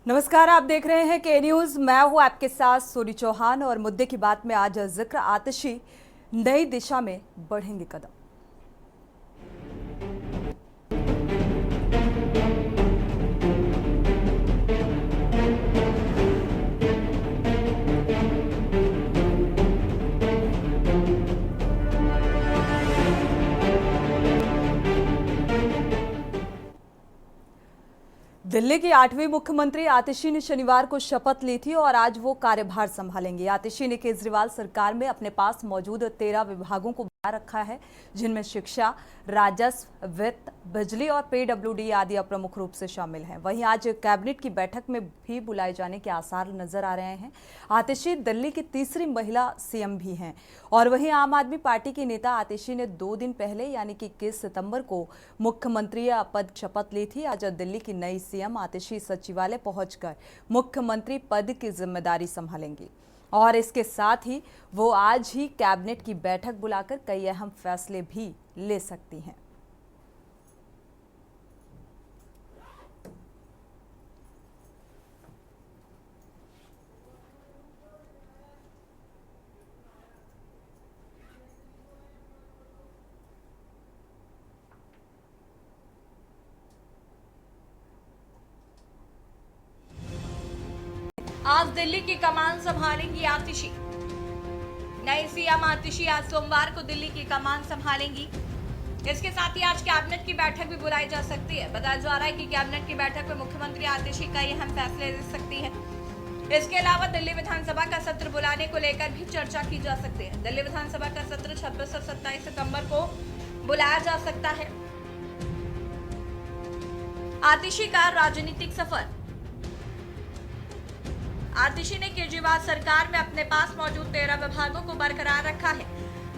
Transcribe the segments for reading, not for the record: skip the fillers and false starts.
नमस्कार, आप देख रहे हैं के न्यूज। मैं हूं आपके साथ सूरी चौहान और मुद्दे की बात में आज जिक्र आतिशी नई दिशा में बढ़ेंगे कदम। दिल्ली की 8वीं मुख्यमंत्री आतिशी ने शनिवार को शपथ ली थी और आज वो कार्यभार संभालेंगी। आतिशी ने केजरीवाल सरकार में अपने पास मौजूद 13 विभागों को बनाए रखा है, जिनमें शिक्षा, राजस्व, वित्त, बिजली और पीडब्ल्यूडी आदि प्रमुख रूप से शामिल हैं। वहीं आज कैबिनेट की बैठक में भी बुलाए जाने के आसार नजर आ रहे हैं। आतिशी दिल्ली की तीसरी महिला सीएम भी हैं और वहीं आम आदमी पार्टी की नेता आतिशी ने 2 दिन पहले यानी कि 21 सितंबर को मुख्यमंत्री पद शपथ ली थी। आज दिल्ली की नई सीएम आतिशी सचिवालय पहुंचकर मुख्यमंत्री पद की जिम्मेदारी संभालेंगी और इसके साथ ही वो आज ही कैबिनेट की बैठक बुलाकर कई अहम फैसले भी ले सकती हैं। आज दिल्ली की कमान संभालेंगी आतिशी। नई सीएम आतिशी आज सोमवार को दिल्ली की कमान संभालेंगी। इसके साथ ही आज कैबिनेट की बैठक भी बुलाई जा सकती है। बताया जा रहा है कि कैबिनेट की बैठक में मुख्यमंत्री आतिशी कई अहम फैसले ले सकती है। इसके अलावा दिल्ली विधानसभा का सत्र बुलाने को लेकर भी चर्चा की जा सकती है। दिल्ली विधानसभा का सत्र 26 और 27 सितंबर को बुलाया जा सकता है। आतिशी का राजनीतिक सफर। आतिशी ने केजरीवाल सरकार में अपने पास मौजूद 13 विभागों को बरकरार रखा है,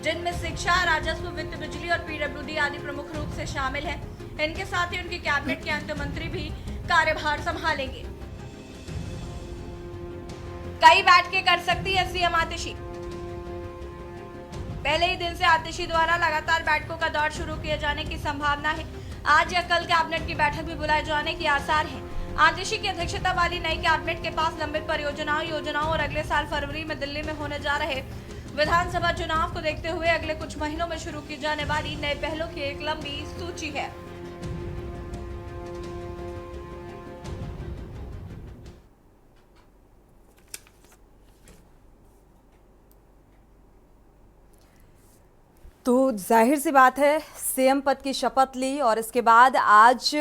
जिनमें शिक्षा, राजस्व, वित्त, बिजली और पीडब्ल्यूडी आदि प्रमुख रूप से शामिल हैं। इनके साथ ही उनकी कैबिनेट के अंतर मंत्री भी कार्यभार संभालेंगे। कई बैठकें कर सकती है सीएम आतिशी। पहले ही दिन से आतिशी द्वारा लगातार बैठकों का दौर शुरू किए जाने की संभावना है। आज या कल कैबिनेट की बैठक भी बुलाए जाने के आसार हैं। आतिशी की अध्यक्षता वाली नई कैबिनेट के पास लंबित परियोजनाओं, योजनाओं और अगले साल फरवरी में दिल्ली में होने जा रहे विधानसभा चुनाव को देखते हुए अगले कुछ महीनों में शुरू की जाने वाली नए पहलों की एक लंबी सूची है। तो जाहिर सी बात है, सीएम पद की शपथ ली और इसके बाद आज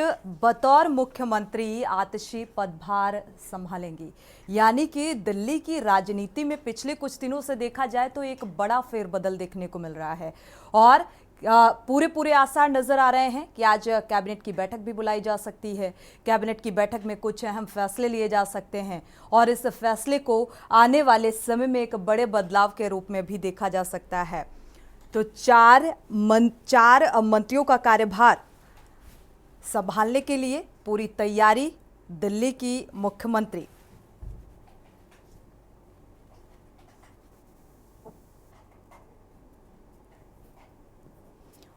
बतौर मुख्यमंत्री आतिशी पदभार संभालेंगी। यानी कि दिल्ली की राजनीति में पिछले कुछ दिनों से देखा जाए तो एक बड़ा फेरबदल देखने को मिल रहा है और पूरे आसार नजर आ रहे हैं कि आज कैबिनेट की बैठक भी बुलाई जा सकती है। कैबिनेट की बैठक में कुछ अहम फैसले लिए जा सकते हैं और इस फैसले को आने वाले समय में एक बड़े बदलाव के रूप में भी देखा जा सकता है। तो चार मंत्रियों का कार्यभार संभालने के लिए पूरी तैयारी दिल्ली की मुख्यमंत्री।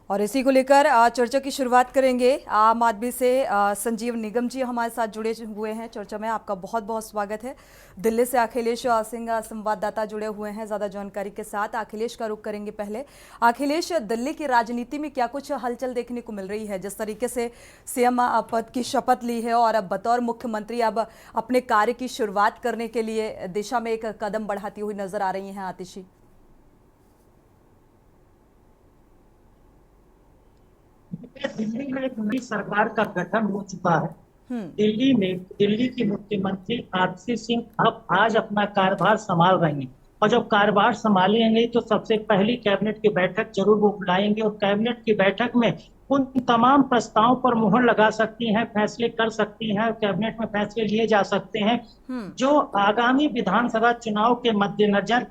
और इसी को लेकर चर्चा की शुरुआत करेंगे। आम आदमी से संजीव निगम जी हमारे साथ जुड़े हुए हैं चर्चा में। आपका बहुत बहुत स्वागत है। दिल्ली से अखिलेश सिंह संवाददाता जुड़े हुए हैं ज़्यादा जानकारी के साथ। अखिलेश का रुख करेंगे पहले। अखिलेश, दिल्ली की राजनीति में क्या कुछ हलचल देखने को मिल रही है? जिस तरीके से सीएम पद की शपथ ली है और अब बतौर मुख्यमंत्री अब अपने कार्य की शुरुआत करने के लिए दिशा में एक कदम बढ़ाती हुई नजर आ रही हैं आतिशी। दिल्ली में एक नई सरकार का गठन हो चुका है। दिल्ली की मुख्यमंत्री आतिशी सिंह अब आज अपना कार्यभार संभाल रही हैं और जब कार्यभार संभालेंगे तो सबसे पहली कैबिनेट की बैठक जरूर वो बुलाएंगे और कैबिनेट की बैठक में उन तमाम प्रस्तावों पर मुहर लगा सकती हैं, फैसले कर सकती हैं, कैबिनेट में फैसले लिए जा सकते हैं जो आगामी विधानसभा चुनाव के मद्देनजर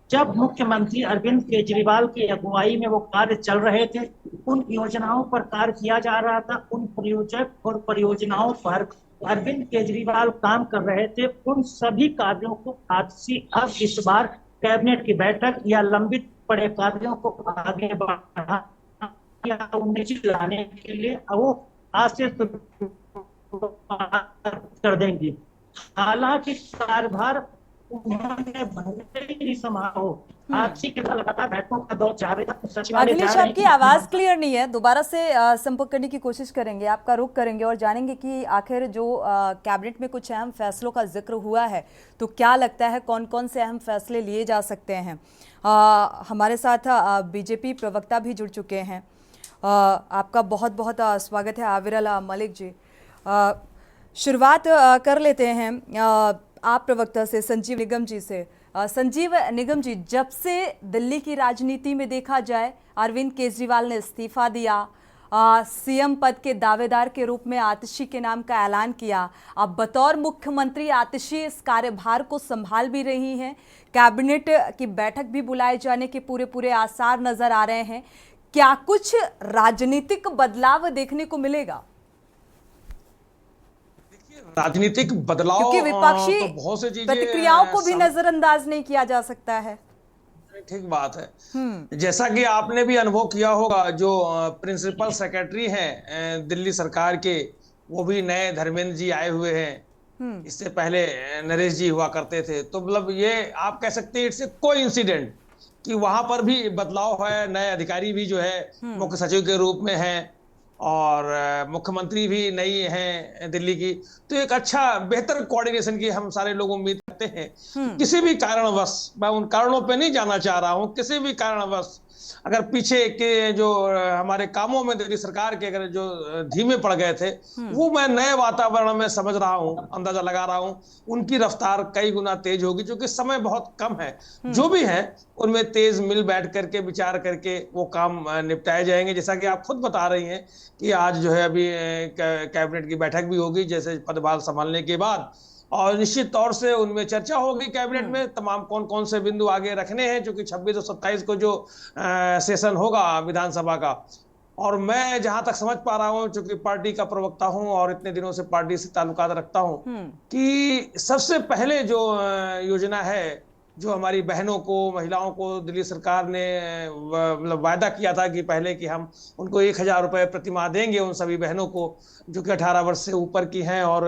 जब मुख्यमंत्री अरविंद केजरीवाल की अगुवाई में वो कार्य चल रहे थे, उन योजनाओं पर कार्य किया जा रहा था, उन प्रोजेक्ट और परियोजनाओं पर अरविंद केजरीवाल काम कर रहे थे, उन सभी कार्यों को आतिशी अब इस बार कैबिनेट की बैठक या लंबित पड़े कार्यों को आगे बढ़ाने या उन्हें लाने के लिए वो आज से कर देंगी। हालांकि कार्यभार उन्होंने भले ही नहीं संभाला हो, आतिशी के साथ लगातार बैठकों का दौर जारी था, सचिवालय जा अखिलेश, रहे आपकी हैं। आवाज क्लियर नहीं है, दोबारा से संपर्क करने की कोशिश करेंगे, आपका रुख करेंगे और जानेंगे कि आखिर जो कैबिनेट में कुछ अहम फैसलों का जिक्र हुआ है तो क्या लगता है कौन कौन से अहम फैसले लिए जा सकते हैं। हमारे साथ बीजेपी प्रवक्ता भी जुड़ चुके हैं। आपका बहुत बहुत स्वागत है आविरल मलिक जी। शुरुआत कर लेते हैं आप प्रवक्ता से, संजीव निगम जी से। संजीव निगम जी, जब से दिल्ली की राजनीति में देखा जाए अरविंद केजरीवाल ने इस्तीफा दिया, सीएम पद के दावेदार के रूप में आतिशी के नाम का ऐलान किया, अब बतौर मुख्यमंत्री आतिशी इस कार्यभार को संभाल भी रही हैं, कैबिनेट की बैठक भी बुलाए जाने के पूरे पूरे आसार नजर आ रहे हैं, क्या कुछ राजनीतिक बदलाव देखने को मिलेगा? राजनीतिक बदलाव क्योंकि विपक्षी तो बहुत से चीजें प्रतिक्रियाओं को भी नजरअंदाज नहीं किया जा सकता है। ठीक बात है। जैसा कि आपने भी अनुभव किया होगा, जो प्रिंसिपल सेक्रेटरी हैं दिल्ली सरकार के, वो भी नए धर्मेंद्र जी आए हुए हैं। इससे पहले नरेश जी हुआ करते थे। तो मतलब ये आप कह सकते हैं इट्स ए कोइंसिडेंट कि वहां पर भी बदलाव है। नए अधिकारी भी जो है मुख्य सचिव के रूप में हैं और मुख्यमंत्री भी नई हैं दिल्ली की। तो एक अच्छा बेहतर कोऑर्डिनेशन की हम सारे लोग उम्मीद करते हैं। किसी भी कारणवश, मैं उन कारणों पे नहीं जाना चाह रहा हूं, किसी भी कारणवश अगर पीछे के जो हमारे कामों में दिल्ली सरकार के अगर जो धीमे पड़ गए थे, वो मैं नए वातावरण में समझ रहा हूं, अंदाजा लगा रहा हूं, उनकी रफ्तार कई गुना तेज होगी, क्योंकि समय बहुत कम है। जो भी है उनमें तेज मिल बैठ करके विचार करके वो काम निपटाए जाएंगे। जैसा कि आप खुद बता रही हैं कि आज जो है अभी कैबिनेट की बैठक भी होगी जैसे पदभार संभालने के बाद, और निश्चित तौर से उनमें चर्चा होगी कैबिनेट में तमाम कौन कौन से बिंदु आगे रखने हैं, क्योंकि 26 और 27 को जो सेशन होगा विधानसभा का। और मैं जहां तक समझ पा रहा हूं, चूंकि पार्टी का प्रवक्ता हूं और इतने दिनों से पार्टी से ताल्लुकात रखता हूं, कि सबसे पहले जो योजना है, जो हमारी बहनों को, महिलाओं को दिल्ली सरकार ने मतलब वायदा किया था कि पहले कि हम उनको 1000 रुपए प्रति माह देंगे, उन सभी बहनों को जो कि 18 वर्ष से ऊपर की हैं और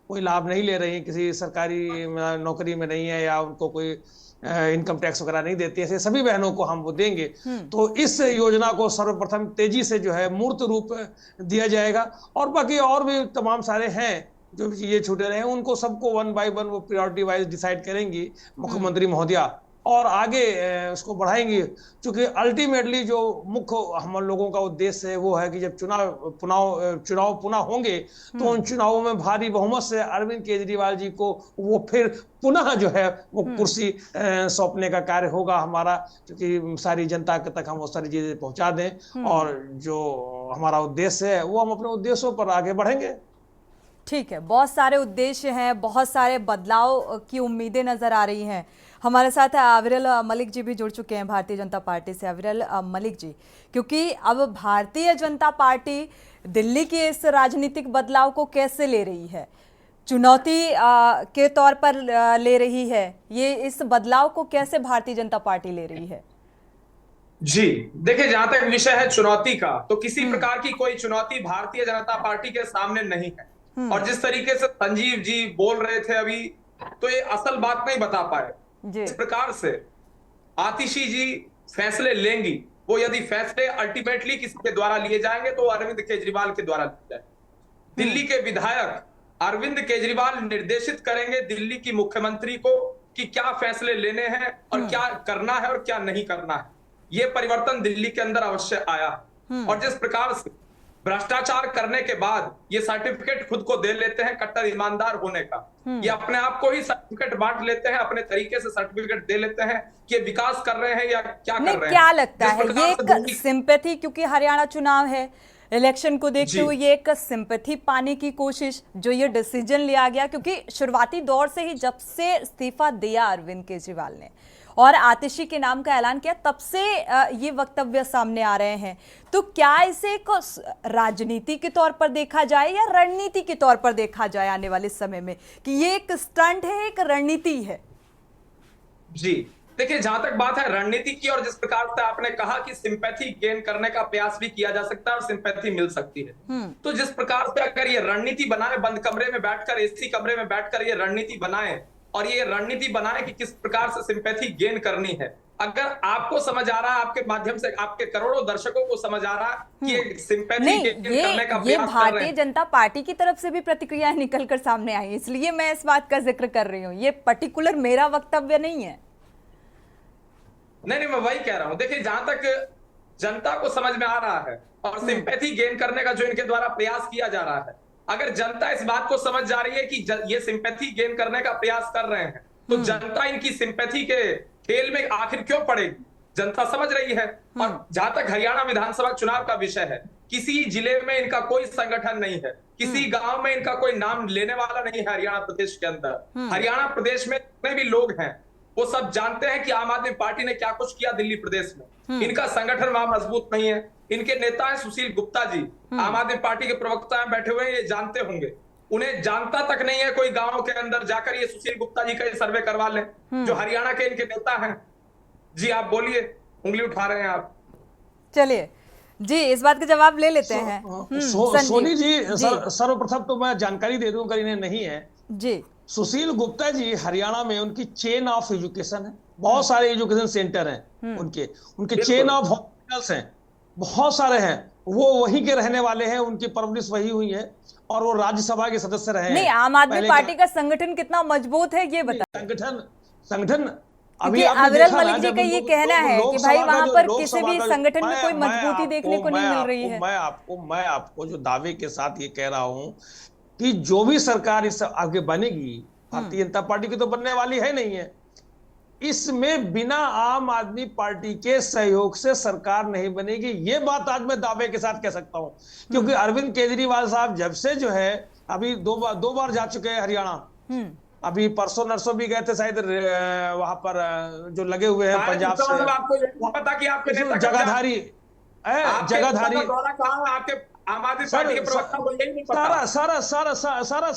कोई लाभ नहीं ले रही, किसी सरकारी नौकरी में नहीं है या उनको कोई इनकम टैक्स वगैरह नहीं देती है, ऐसे सभी बहनों को हम वो देंगे। तो इस योजना को सर्वप्रथम तेजी से जो है मूर्त रूप दिया जाएगा। और बाकी और भी तमाम सारे हैं जो चीजें छूटे रहे हैं, उनको सबको 1 बाय 1 वो प्रायोरिटी वाइज डिसाइड करेंगी मुख्यमंत्री महोदया और आगे उसको बढ़ाएंगी। क्योंकि अल्टीमेटली जो मुख्य हम लोगों का उद्देश्य है वो है कि जब चुनाव पुनः होंगे तो उन चुनावों में भारी बहुमत से अरविंद केजरीवाल जी को वो फिर पुनः जो है वो कुर्सी सौंपने का कार्य होगा हमारा, क्योंकि सारी जनता तक हम वो सारी चीजें पहुंचा दें और जो हमारा उद्देश्य है वो हम अपने उद्देश्यों पर आगे बढ़ेंगे। ठीक है, बहुत सारे उद्देश्य हैं, बहुत सारे बदलाव की उम्मीदें नजर आ रही हैं। हमारे साथ आविरल मलिक जी भी जुड़ चुके हैं भारतीय जनता पार्टी से। आविरल मलिक जी, क्योंकि अब भारतीय जनता पार्टी दिल्ली के इस राजनीतिक बदलाव को कैसे ले रही है, चुनौती के तौर पर ले रही है, ये इस बदलाव को कैसे भारतीय जनता पार्टी ले रही है? जी देखिए, जहां तक विषय है चुनौती का, तो किसी प्रकार की कोई चुनौती भारतीय जनता पार्टी के सामने नहीं है। और जिस तरीके से संजीव जी बोल रहे थे अभी, तो ये असल बात नहीं बता पाए। इस प्रकार से आतिशी जी फैसले लेंगी, वो यदि फैसले अल्टीमेटली किसी के द्वारा लिए जाएंगे तो अरविंद केजरीवाल के द्वारा लिए जाएंगे। दिल्ली के विधायक अरविंद केजरीवाल निर्देशित करेंगे दिल्ली की मुख्यमंत्री को कि क्या फैसले लेने हैं और क्या करना है और क्या नहीं करना है। ये परिवर्तन दिल्ली के अंदर अवश्य आया। और जिस प्रकार से भ्रष्टाचार करने के बाद ये सर्टिफिकेट खुद को दे लेते हैं कट्टर ईमानदार होने का, ये अपने आप को ही सर्टिफिकेट बांट लेते हैं, अपने तरीके से सर्टिफिकेट दे लेते हैं कि विकास कर रहे हैं या क्या कर रहे हैं। क्या लगता है ये एक सिंपैथी, क्योंकि हरियाणा चुनाव है, इलेक्शन को देखते हुए ये एक सिंपैथी पाने की कोशिश, जो ये डिसीजन लिया गया, क्योंकि शुरुआती दौर से ही जब से इस्तीफा दिया अरविंद केजरीवाल ने और आतिशी के नाम का ऐलान किया, तब से ये वक्तव्य सामने आ रहे हैं। तो क्या इसे एक राजनीति के तौर पर देखा जाए या रणनीति के तौर पर देखा जाए आने वाले समय में, कि ये एक स्टंट है, एक रणनीति है? जी देखिए, जहां तक बात है रणनीति की, और जिस प्रकार से आपने कहा कि सिंपैथी गेन करने का प्रयास भी किया जा सकता है और सिंपैथी मिल सकती है, तो जिस प्रकार से अगर ये रणनीति बनाए, बंद कमरे में बैठकर, एसी कमरे में बैठकर ये रणनीति बनाए, और ये रणनीति बनाए कि किस प्रकार से सिंपैथी गेन करनी है, अगर आपको समझ आ रहा है, आपके माध्यम से आपके करोड़ों दर्शकों को समझ आ रहा है कि ये सिंपैथी नहीं, गेन करने का ये प्रयास कर रहे भारतीय हैं। जनता पार्टी की तरफ से भी प्रतिक्रियाएं निकल कर सामने आई, इसलिए मैं इस बात का जिक्र कर रही हूँ। ये पर्टिकुलर मेरा वक्तव्य नहीं है। नहीं, मैं वही कह रहा हूं। देखिए, जहां तक जनता को समझ में आ रहा है और सिंपैथी गेन करने का जो इनके द्वारा प्रयास किया जा रहा है, अगर जनता इस बात को समझ जा रही है कि ये सिंपैथी गेन करने का प्रयास कर रहे हैं, तो जनता इनकी सिंपैथी के खेल में आखिर क्यों पड़ेगी? जनता समझ रही है। और जहां तक हरियाणा विधानसभा चुनाव का विषय है, किसी जिले में इनका कोई संगठन नहीं है, किसी गांव में इनका कोई नाम लेने वाला नहीं है। हरियाणा प्रदेश के अंदर, हरियाणा प्रदेश में जितने भी लोग हैं वो सब जानते हैं कि आम आदमी पार्टी ने क्या कुछ किया दिल्ली प्रदेश में। इनका संगठन वहां मजबूत नहीं है। इनके नेता हैं सुशील गुप्ता जी, आम आदमी पार्टी के प्रवक्ता हैं, बैठे हुए हैं, ये जानते होंगे। उन्हें जानता तक नहीं है कोई गांव के अंदर जाकर ये सुशील गुप्ता जी का ये सर्वे करवा लें, जो हरियाणा के इनके नेता हैं। जी आप बोलिए, उंगली उठा रहे हैं आप। चलिए जी, इस बात का जवाब ले लेते हैं। सोनी जी, सर्वप्रथम तो मैं जानकारी दे दूं अगर इन्हें नहीं है जी। सुशील गुप्ता जी हरियाणा में उनकी चेन ऑफ एजुकेशन है, बहुत सारे एजुकेशन सेंटर हैं उनके चेन ऑफ हॉस्पिटल्स हैं, बहुत सारे हैं। वो वहीं के रहने वाले हैं, उनकी परवरिश वही हुई है और वो राज्यसभा के सदस्य रहे हैं। नहीं, आम आदमी पार्टी का संगठन कितना मजबूत है ये बताइए। संगठन अभी अविरल मलिक जी का ये कहना है कि भाई वहां पर किसी भी संगठन में कोई मजबूती देखने को नहीं मिल रही है। मैं आपको जो दावे के साथ ये कह रहा हूं कि जो भी सरकार इस आगे बनेगी, भारतीय जनता पार्टी की तो बनने वाली है नहीं है, इसमें बिना आम आदमी पार्टी के सहयोग से सरकार नहीं बनेगी। ये बात आज मैं दावे के साथ कह सकता हूं, क्योंकि अरविंद केजरीवाल साहब जब से जो है अभी दो बार जा चुके हैं हरियाणा। अभी परसों नरसों भी गए थे शायद, वहां पर जो लगे हुए हैं पंजाब से, आपको पता कि आपके नेता जगाधारी आपके आम आदमी पार्टी के प्रवक्ता को यही नहीं पता। सारा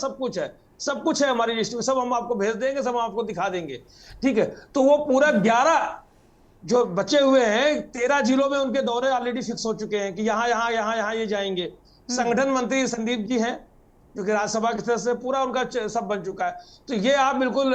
सब कुछ है हमारी लिस्ट में, सब हम आपको भेज देंगे, सब हम आपको दिखा देंगे। ठीक है, तो वो पूरा 11 जो बचे हुए हैं 13 जिलों में उनके दौरे ऑलरेडी फिक्स हो चुके हैं कि यहाँ ये जाएंगे। संगठन मंत्री संदीप जी हैं जो कि राज्यसभा की तरफ से पूरा उनका सब बन चुका है। तो ये आप बिल्कुल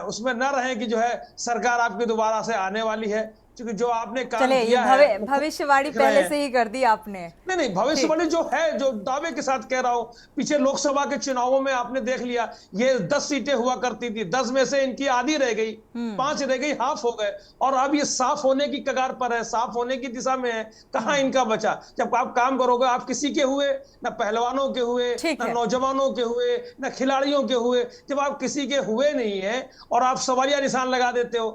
उसमें न रहें कि जो है सरकार आपकी दोबारा से आने वाली है, क्योंकि जो आपने काम किया है भविष्यवाणी पहले से ही कर दी आपने। नहीं, भविष्यवाणी जो है, जो दावे के साथ कह रहा हूं, पीछे लोकसभा के चुनावों में आपने देख लिया, ये 10 सीटें हुआ करती थी, 10 में से इनकी आधी रह गई, 5 रह गई, हाफ हो गए, और अब ये साफ होने की कगार पर है, साफ होने की दिशा में है। कहां इनका बचा? जब आप काम करोगे, आप किसी के हुए, न पहलवानों के हुए, न नौजवानों के हुए, न खिलाड़ियों के हुए। जब आप किसी के हुए नहीं है और आप सवालिया निशान लगा देते हो,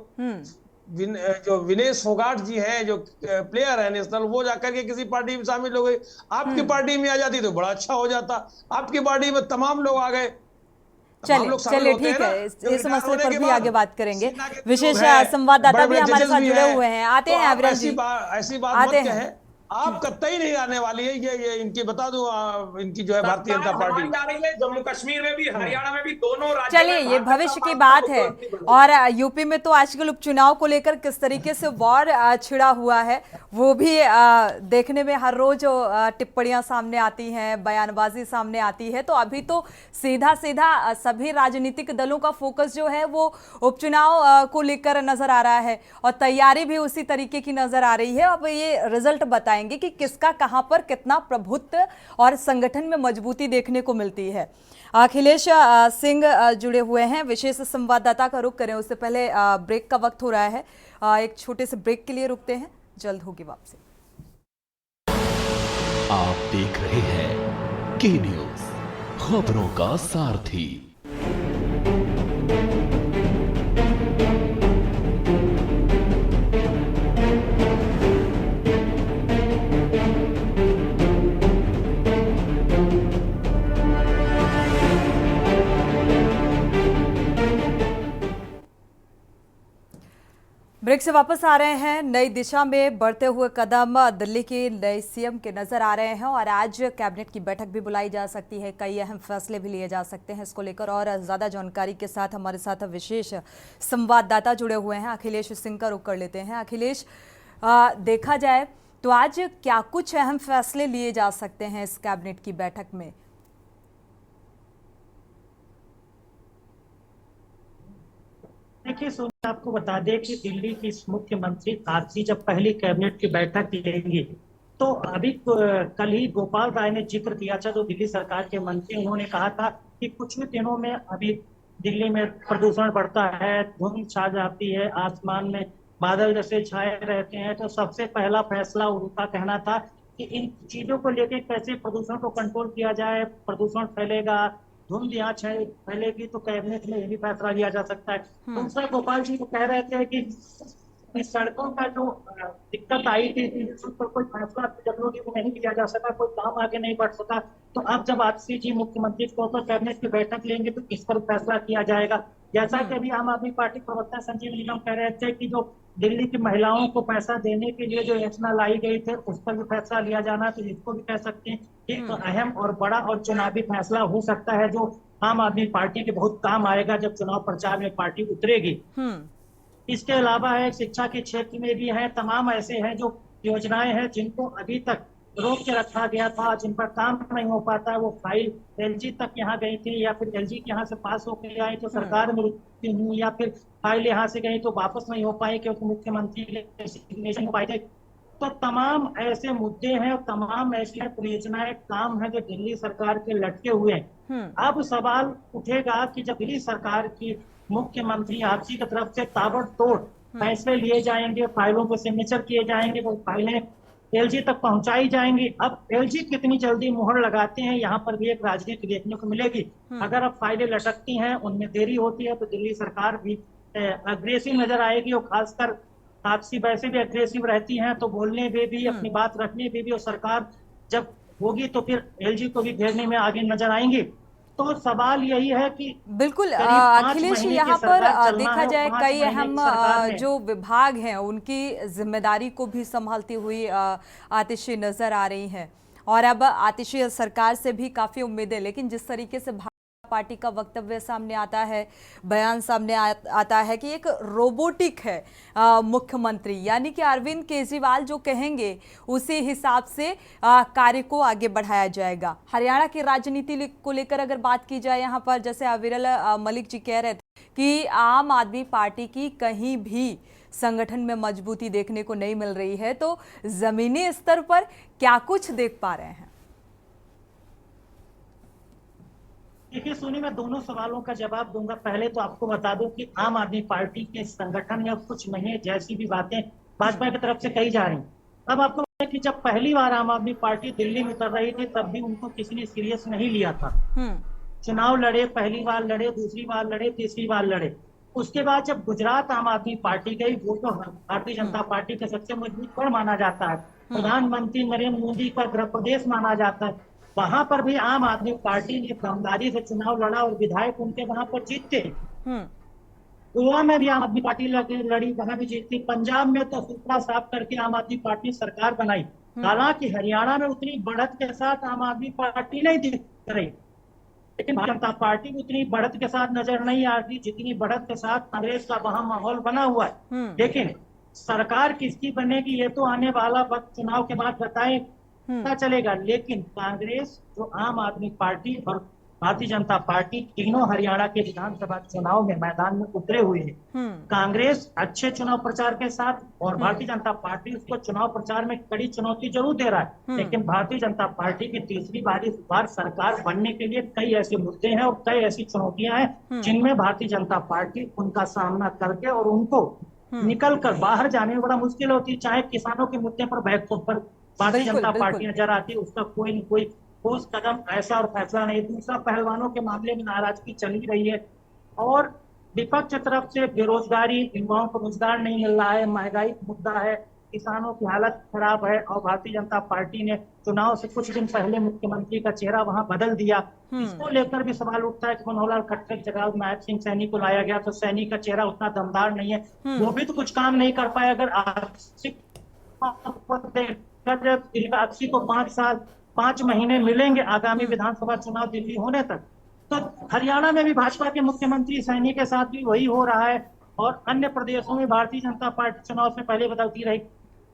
जो विनेश फोगाट जी हैं, जो प्लेयर है नेशनल, वो जाकर के किसी पार्टी में शामिल हो गए, आपकी पार्टी में आ जाती तो बड़ा अच्छा हो जाता। आपकी पार्टी में तमाम लोग आ गए। चलिए ठीक है, इस मसले पर भी आगे बात करेंगे। विशेष संवाददाता भी हमारे साथ जुड़े हुए हैं, आते हैं अविरल जी। ऐसी बात मत कहें, आप कतई नहीं आने वाली है। ये इनकी बता दूं, इनकी जो है भारतीय जनता पार्टी आ रही है, जम्मू कश्मीर में भी, हरियाणा में भी, दोनों राज्यों चलिए ये भविष्य की बात है। और यूपी में तो आजकल उपचुनाव को लेकर किस तरीके से वॉर छिड़ा हुआ है, वो भी देखने में हर रोज टिप्पणियां सामने आती हैं, बयानबाजी सामने आती है। तो अभी तो सीधा सभी राजनीतिक दलों का फोकस जो है वो उपचुनाव को लेकर नजर आ रहा है, और तैयारी भी उसी तरीके की नजर आ रही है। अब ये रिजल्ट बताएंगे कि किसका कहां पर कितना प्रभुत्व और संगठन में मजबूती देखने को मिलती है। अखिलेश सिंह जुड़े हुए हैं, विशेष संवाददाता का रुख करें उससे पहले ब्रेक का वक्त हो रहा है, एक छोटे से ब्रेक के लिए रुकते हैं, जल्द होगी वापसी। आप देख रहे हैं के न्यूज़, खबरों का सारथी। ब्रेक से वापस आ रहे हैं। नई दिशा में बढ़ते हुए कदम दिल्ली के नए सीएम के नजर आ रहे हैं और आज कैबिनेट की बैठक भी बुलाई जा सकती है, कई अहम फैसले भी लिए जा सकते हैं। इसको लेकर और ज्यादा जानकारी के साथ हमारे साथ विशेष संवाददाता जुड़े हुए हैं, अखिलेश सिंह का रुख कर लेते हैं। अखिलेश, देखा जाए तो आज क्या कुछ अहम फैसले लिए जा सकते हैं इस कैबिनेट की बैठक में? देखिए सोनिया, आपको बता दें कि दिल्ली की मुख्यमंत्री आरसी जब पहली कैबिनेट की बैठक लेंगी तो अभी कल ही गोपाल राय ने जिक्र किया था, जो दिल्ली सरकार के मंत्री, उन्होंने कहा था कि कुछ ही दिनों में अभी दिल्ली में प्रदूषण बढ़ता है, धुंध छा जाती है, आसमान में बादल जैसे छाए रहते हैं, तो सबसे पहला फैसला उनका कहना था कि इन चीजों को लेकर कैसे प्रदूषण को कंट्रोल किया जाए। प्रदूषण फैलेगा, धुंध यहाँ फैलेगी तो कैबिनेट में यही फैसला लिया जा सकता है। दूसरा, गोपाल जी को कह रहे थे कि इस सड़कों का जो दिक्कत आई थी उस पर कोई फैसला जरूरी नहीं लिया जा सका, कोई काम आगे नहीं बढ़ सका, तो अब जब आरसी जी मुख्यमंत्री को तो कैबिनेट की बैठक लेंगे तो इस पर फैसला किया जाएगा। जैसा कि अभी आम आदमी पार्टी प्रवक्ता संजीव निगम कह रहे थे कि जो दिल्ली की महिलाओं को पैसा देने के लिए जो योजना लाई गई थी उस पर भी फैसला लिया जाना, तो इसको भी कह सकते हैं कि तो अहम और बड़ा और चुनावी फैसला हो सकता है, जो आम आदमी पार्टी के बहुत काम आएगा जब चुनाव प्रचार में पार्टी उतरेगी। इसके अलावा है शिक्षा के क्षेत्र में भी है, तमाम ऐसे हैं जो योजनाएं हैं जिनको अभी तक रोक के रखा गया था, जिन पर काम नहीं हो पाता। वो फाइल एलजी तक यहाँ गई थी या फिर एलजी के यहाँ से पास होकर आई तो सरकार में रुकती हुई, या फिर फाइल यहाँ से गई तो वापस नहीं हो पाई क्योंकि मुख्यमंत्री के सिग्नेचर हो पाए थे। तो तमाम ऐसे मुद्दे हैं और तमाम ऐसी परियोजनाएं, काम है जो दिल्ली सरकार के लटके हुए हैं। अब सवाल उठेगा कि जब दिल्ली सरकार की मुख्यमंत्री आरसी की तरफ से ताबड़तोड़ फैसले लिए जाएंगे, फाइलों को सिग्नेचर किए जाएंगे, वो फाइलें एलजी तक पहुंचाई जाएंगी। अब एलजी कितनी जल्दी मुहर लगाते हैं, यहाँ पर भी एक राजनीति देखने को मिलेगी। अगर अब फाइलें लटकती हैं, उनमें देरी होती है, तो दिल्ली सरकार भी अग्रेसिव नजर आएगी। और खासकर तापसी वैसे भी अग्रेसिव रहती हैं, तो बोलने में भी, अपनी बात रखने में भी, और सरकार जब होगी तो फिर एलजी को भी घेरने में आगे नजर आएंगी। तो सवाल यही है कि बिल्कुल अखिलेश, यहाँ पर देखा जाए कई अहम जो विभाग हैं उनकी जिम्मेदारी को भी संभालती हुई आतिशी नजर आ रही हैं, और अब आतिशी सरकार से भी काफी उम्मीदें, लेकिन जिस तरीके से पार्टी का वक्तव्य सामने आता है, बयान सामने आता है कि एक रोबोटिक है मुख्यमंत्री, यानी कि अरविंद केजरीवाल जो कहेंगे उसी हिसाब से कार्य को आगे बढ़ाया जाएगा। हरियाणा की राजनीति को लेकर अगर बात की जाए, यहाँ पर जैसे अविरल मलिक जी कह रहे थे कि आम आदमी पार्टी की कहीं भी संगठन में मजबूती देखने को नहीं मिल रही है, तो जमीनी स्तर पर क्या कुछ देख पा रहे हैं? देखिए सोनी, मैं दोनों सवालों का जवाब दूंगा। पहले तो आपको बता दूं कि आम आदमी पार्टी के संगठन या कुछ नहीं, जैसी भी बातें भाजपा की तरफ से कही जा रही। अब आपको पता है कि जब पहली बार आम आदमी पार्टी दिल्ली में उतर रही थी तब भी उनको किसी ने सीरियस नहीं लिया था। चुनाव लड़े, पहली बार लड़े, दूसरी बार लड़े, तीसरी बार लड़े। उसके बाद जब गुजरात आम आदमी पार्टी गई, वो तो भारतीय जनता पार्टी का सबसे मजबूत कड़ माना जाता है, प्रधानमंत्री नरेंद्र मोदी का गृह प्रदेश माना जाता है। वहां पर भी आम आदमी पार्टी ने दमदारी से चुनाव लड़ा और विधायक उनके वहां पर जीतते। गोवा में भी आम आदमी पार्टी लड़ी, वहां भी जीती। पंजाब में तो सूत्रा साफ करके आम आदमी पार्टी सरकार बनाई। हालांकि हरियाणा में उतनी बढ़त के साथ आम आदमी पार्टी नहीं दिख रही, लेकिन भारतीय जनता पार्टी उतनी बढ़त के साथ नजर नहीं आ रही जितनी बढ़त के साथ कांग्रेस का वहां माहौल बना हुआ है। लेकिन सरकार किसकी बनेगी ये तो आने वाला वक्त चुनाव के बाद बताए पता चलेगा। लेकिन कांग्रेस, जो आम आदमी पार्टी और भारतीय जनता पार्टी तीनों हरियाणा के विधानसभा चुनाव में मैदान में उतरे हुए हैं। कांग्रेस अच्छे चुनाव प्रचार के साथ और भारतीय जनता पार्टी उसको चुनाव प्रचार में कड़ी चुनौती जरूर दे रहा है। लेकिन भारतीय जनता पार्टी की तीसरी बार सरकार बनने के लिए कई ऐसे मुद्दे हैं और कई ऐसी चुनौतियां हैं जिनमें भारतीय जनता पार्टी उनका सामना करके और उनको निकल कर बाहर जाने में बड़ा मुश्किल होती है। चाहे किसानों के मुद्दे पर बैकफुट पर भारतीय जनता पार्टी नजर आती है, उसका कोई न कोई ठोस कदम ऐसा और फैसला नहीं। दूसरा, पहलवानों के मामले में नाराजगी चली रही है और विपक्ष की तरफ से बेरोजगारी, युवाओं को रोजगार नहीं मिल रहा है, महंगाई मुद्दा है, किसानों की हालत खराब है और भारतीय जनता पार्टी ने चुनाव से कुछ दिन पहले मुख्यमंत्री का चेहरा वहां बदल दिया। इसको लेकर भी सवाल उठता है कि मनोहरलाल खट्टर की जगह नायब सिंह सैनी को लाया गया, तो सैनी का चेहरा उतना दमदार नहीं है, वो भी तो कुछ काम नहीं कर पाए। अगर आपसी को 5 महीने मिलेंगे आगामी विधानसभा चुनाव दिल्ली होने तक, तो हरियाणा में भी भाजपा के मुख्यमंत्री सैनी के साथ भी वही हो रहा है और अन्य प्रदेशों में भारतीय जनता पार्टी चुनाव से पहले बदलती रही।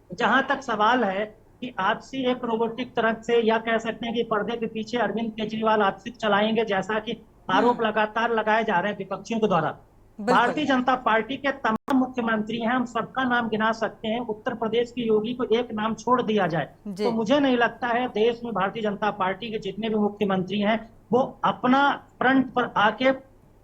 जहां तक सवाल है कि आपसी एक रोबोटिक तरह से, या कह सकते हैं कि पर्दे के पीछे अरविंद केजरीवाल आपसी चलाएंगे, जैसा कि आरोप लगातार लगाए जा रहे हैं विपक्षियों के द्वारा। भारतीय जनता पार्टी के तमाम मुख्यमंत्री हैं, हम सबका नाम गिना सकते हैं, उत्तर प्रदेश की योगी को एक नाम छोड़ दिया जाए तो मुझे नहीं लगता है देश में भारतीय जनता पार्टी के जितने भी मुख्यमंत्री हैं वो अपना फ्रंट पर आके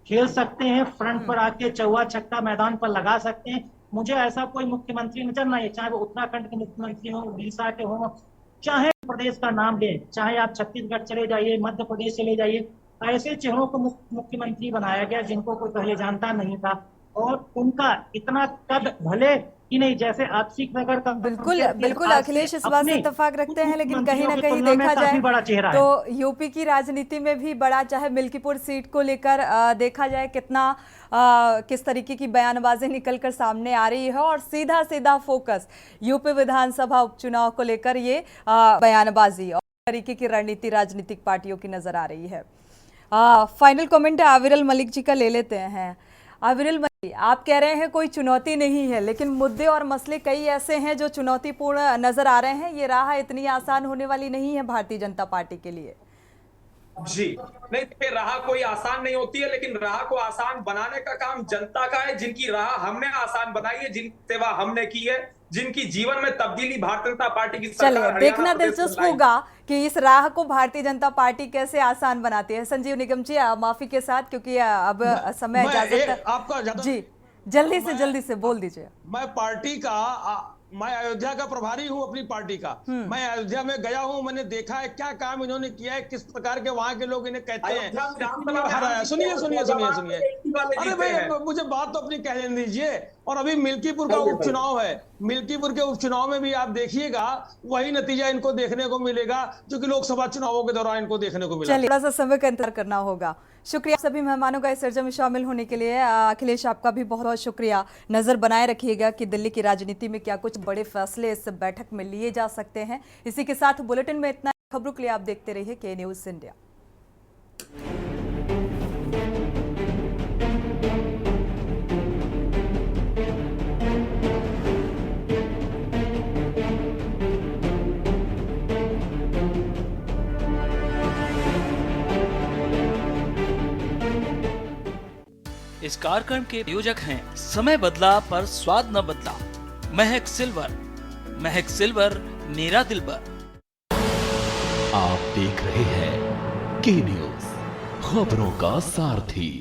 खेल सकते हैं, फ्रंट पर आके चौवा छक्का मैदान पर लगा सकते हैं। मुझे ऐसा कोई मुख्यमंत्री नजर नहीं है, चाहे वो उत्तराखंड के मुख्यमंत्री हो, उड़ीसा के हो, चाहे प्रदेश का नाम ले, चाहे आप छत्तीसगढ़ चले जाइए, मध्य प्रदेश चले जाइए, ऐसे चेहरों को मुख्यमंत्री बनाया गया जिनको कोई पहले जानता नहीं था और उनका इतना कद भले कि नहीं, जैसे आपसी नगर का बिल्कुल अखिलेश इस बात से इत्तेफाक रखते हैं, लेकिन कहीं ना कहीं देखा जाए तो यूपी की राजनीति में भी बड़ा, चाहे मिल्कीपुर सीट को लेकर देखा जाए कितना किस तरीके की बयानबाजी निकलकर सामने आ रही है और सीधा सीधा फोकस यूपी विधानसभा उपचुनाव को लेकर ये बयानबाजी और तरीके की रणनीति राजनीतिक पार्टियों की नजर आ रही है। फाइनल कमेंट आविरल मलिक जी का ले लेते हैं। आविरल मलिक, आप कह रहे हैं कोई चुनौती नहीं है, लेकिन मुद्दे और मसले कई ऐसे हैं जो चुनौतीपूर्ण नजर आ रहे हैं। ये राह इतनी आसान होने वाली नहीं है भारतीय जनता पार्टी के लिए। जी नहीं, देखिए राह कोई आसान नहीं होती है, लेकिन राह को आसान बनाने का काम जनता का है, जिनकी राह हमने आसान बनाई है, जिनकी सेवा हमने की है, जिनकी जीवन में तब्दीली भारतीय जनता पार्टी की सरकार। चलिए, देखना दिलचस्प होगा कि इस राह को भारतीय जनता पार्टी कैसे आसान बनाती है। संजीव निगम जी, माफी के साथ, क्योंकि अब समय आपका जी जल्दी से बोल दीजिए। मैं अयोध्या का प्रभारी हूं अपनी पार्टी का। मैं अयोध्या में गया हूं, मैंने देखा है क्या काम इन्होंने किया है, किस प्रकार के वहां के लोग इन्हें कहते हैं। सुनिए, अरे भाई मुझे बात तो अपनी कह लेने दीजिए। और अभी मिल्कीपुर का उपचुनाव है, मिल्कीपुर के उपचुनाव में भी आप देखिएगा वही नतीजा इनको देखने को मिलेगा जो कि लोकसभा चुनावों के दौरान इनको देखने को मिला। चलिए, थोड़ा सा समय का इंतजार करना होगा। शुक्रिया सभी मेहमानों का इस चर्चा में शामिल होने के लिए। अखिलेश, आपका भी बहुत बहुत शुक्रिया। नजर बनाए रखिएगा कि दिल्ली की राजनीति में क्या कुछ बड़े फैसले इस बैठक में लिए जा सकते हैं। इसी के साथ बुलेटिन में इतना। खबरों के लिए आप देखते रहिए के न्यूज़ इंडिया। इस कार्यक्रम के आयोजक हैं समय बदला पर स्वाद न बदला, महक सिल्वर मेरा दिलबर। आप देख रहे हैं के न्यूज़, खबरों का सारथी।